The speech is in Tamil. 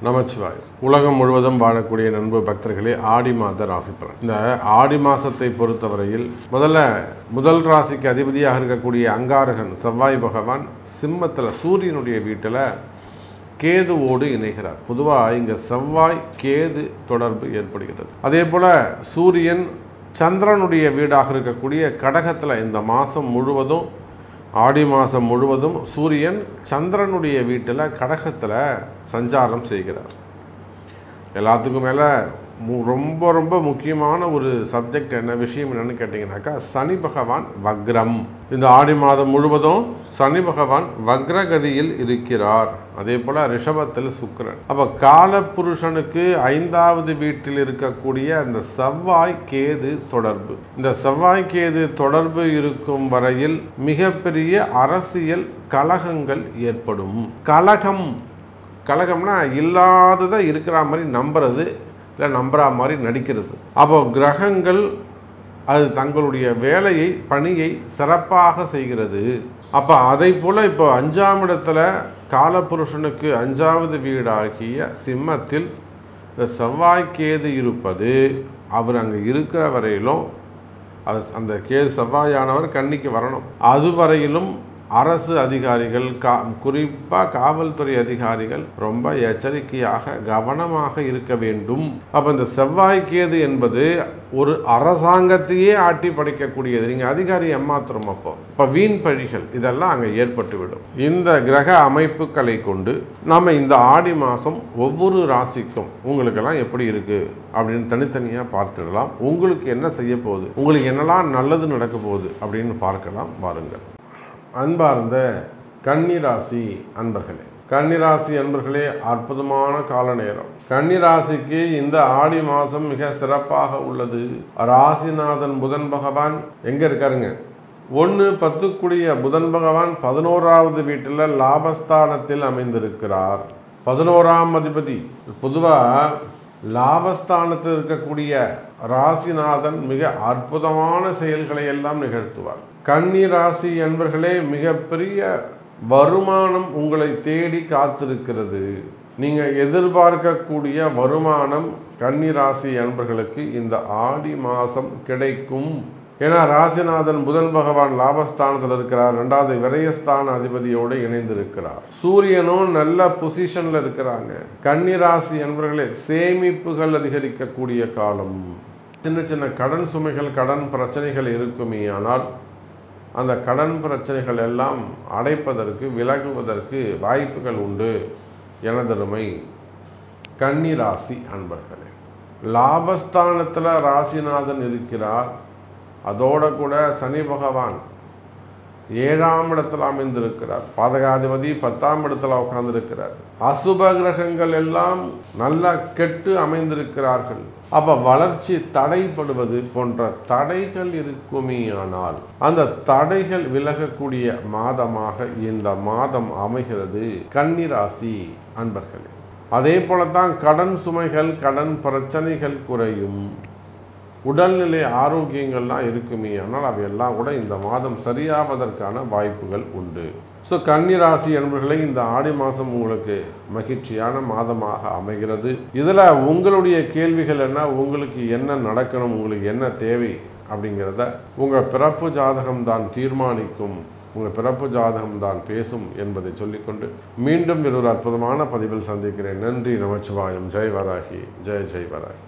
நமச்சிவாய். உலகம் முழுவதும் வாழக்கூடிய நண்பு பக்தர்களே, ஆடி மாத ராசி பலன். இந்த ஆடி மாதத்தை பொறுத்தவரையில் முதல் ராசிக்கு அதிபதியாக இருக்கக்கூடிய அங்காரகன் செவ்வாய் பகவான் சிம்மத்தில் சூரியனுடைய வீட்டில் கேதுவோடு இணைகிறார். பொதுவாக இங்கே செவ்வாய் கேது தொடர்பு ஏற்படுகிறது. அதே போல் சூரியன் சந்திரனுடைய வீடாக இருக்கக்கூடிய கடகத்தில் இந்த மாதம் முழுவதும் ஆடி மாதம் முழுவதும் சூரியன் சந்திரனுடைய வீட்டில் கடகத்தில் சஞ்சாரம் செய்கிறார். எல்லாத்துக்கும் மேலே ரொம்ப ரொம்ப முக்கியமான ஒரு சப்ஜெக்ட் விஷயம் என்னன்னு கேட்டிங்கனாக்கா, சனி பகவான் வக்ரம். இந்த ஆடி மாதம் முழுவதும் சனி பகவான் வக்ரகதியில் இருக்கிறார். அதே போல் ரிஷபத்தில் சுக்கிரன். அப்போ காலபுருஷனுக்கு 5வது வீட்டில் இருக்கக்கூடிய அந்த செவ்வாய் கேது தொடர்பு. இந்த செவ்வாய் கேது தொடர்பு இருக்கும் வரையில் மிகப்பெரிய அரசியல் கலகங்கள் ஏற்படும். கலகம்னா இல்லாததை இருக்கிற மாதிரி நம்புறது, இல்லை நம்புற மாதிரி நடிக்கிறது. அப்போ கிரகங்கள் அது தங்களுடைய பணியை சிறப்பாக செய்கிறது. அப்போ அதை போல் இப்போ 5ஆம் இடத்துல காலபுருஷனுக்கு 5வது வீடாகிய சிம்மத்தில் செவ்வாய்க்கேது இருப்பது, அவர் அங்கே இருக்கிற வரையிலும் அந்த கேது செவ்வாயானவர் கன்னிக்கு வரணும். அதுவரையிலும் அரசு அதிகாரிகள், குறிப்பாக காவல்துறை அதிகாரிகள் ரொம்ப எச்சரிக்கையாக கவனமாக இருக்க வேண்டும். அப்போ இந்த செவ்வாய்க்கேது என்பது ஒரு அரசாங்கத்தையே ஆட்டி படைக்கக்கூடியது. நீங்கள் அதிகாரி ஏமாத்திரம் இப்போ வீண் பழிகள் இதெல்லாம் அங்கே ஏற்பட்டுவிடும். இந்த கிரக அமைப்புகளை கொண்டு நாம் இந்த ஆடி மாதம் ஒவ்வொரு ராசிக்கும் உங்களுக்கெல்லாம் எப்படி இருக்குது அப்படின்னு தனித்தனியாக பார்த்துடலாம். உங்களுக்கு என்ன செய்ய போகுது, உங்களுக்கு என்னெல்லாம் நல்லது நடக்க போகுது அப்படின்னு பார்க்கலாம். வாருங்கள். அன்பார்ந்த கன்னிராசி அன்பர்களே, கன்னிராசி அன்பர்களே, அற்புதமான கால நேரம். கன்னிராசிக்கு இந்த ஆடி மாதம் மிக சிறப்பாக உள்ளது. ராசிநாதன் புதன் பகவான் எங்கே இருக்காருங்க? 1-10 புதன் பகவான் 11வது வீட்டில் லாபஸ்தானத்தில் அமைந்திருக்கிறார். 11ஆம் அதிபதி. பொதுவாக லாபஸ்தானத்தில் இருக்கக்கூடிய ராசிநாதன் மிக அற்புதமான செயல்களை எல்லாம் நிகழ்த்துவார். கன்னி ராசி அன்பர்களே, மிகப்பெரிய வருமானம் உங்களை தேடி காத்திருக்கிறது. நீங்கள் எதிர்பார்க்கக்கூடிய வருமானம் கன்னி ராசி அன்பர்களுக்கு இந்த ஆடி மாதம் கிடைக்கும். ஏன்னா ராசிநாதன் புதன் பகவான் லாபஸ்தானத்தில் இருக்கிறார். 2வது விரயஸ்தான அதிபதியோடு இணைந்திருக்கிறார். சூரியனும் நல்ல பொசிஷனில் இருக்கிறாங்க. கன்னி ராசி அன்பர்களே, சேமிப்புகள் அதிகரிக்கக்கூடிய காலம். சின்ன சின்ன கடன் சுமைகள், கடன் பிரச்சனைகள் இருக்குமே, ஆனால் அந்த கடன் பிரச்சனைகள் எல்லாம் அடைப்பதற்கு, விலகுவதற்கு வாய்ப்புகள் உண்டு. எனதருமை கன்னி ராசி அன்பர்களே, லாபஸ்தானத்தில் ராசிநாதன் இருக்கிறார். அதோட கூட சனி பகவான் 7ஆம் இடத்தில் அமைந்திருக்கிறார். பாதகாதிபதி 10ஆம் இடத்துல உட்கார்ந்திருக்கிறார். அசுப கிரகங்கள் எல்லாம் நல்லா கெட்டு அமைந்திருக்கிறார்கள். அப்போ வளர்ச்சி தடைப்படுவது போன்ற தடைகள் இருக்குமே, ஆனால் அந்த தடைகள் விலகக்கூடிய மாதமாக இந்த மாதம் அமைகிறது கன்னிராசி அன்பர்களே. அதே போலத்தான் கடன் சுமைகள், கடன் பிரச்சனைகள் குறையும். உடல்நிலை ஆரோக்கியங்கள்லாம் இருக்குமே, ஆனால் அவையெல்லாம் கூட இந்த மாதம் சரியாவதற்கான வாய்ப்புகள் உண்டு. ஸோ கன்னிராசி என்பவர்களே, இந்த ஆடி மாதம் உங்களுக்கு மகிழ்ச்சியான மாதமாக அமைகிறது. இதில் உங்களுடைய கேள்விகள் என்ன, உங்களுக்கு என்ன நடக்கணும், உங்களுக்கு என்ன தேவை அப்படிங்கிறத உங்கள் பிறப்பு ஜாதகம் தான் தீர்மானிக்கும், உங்கள் பிறப்பு ஜாதகம் தான் பேசும் என்பதை சொல்லிக்கொண்டு மீண்டும் ஒரு அற்புதமான பதிவில் சந்திக்கிறேன். நன்றி, நமச்சிவாயம். ஜெய் வராகி, ஜெய் ஜெய் வராகி.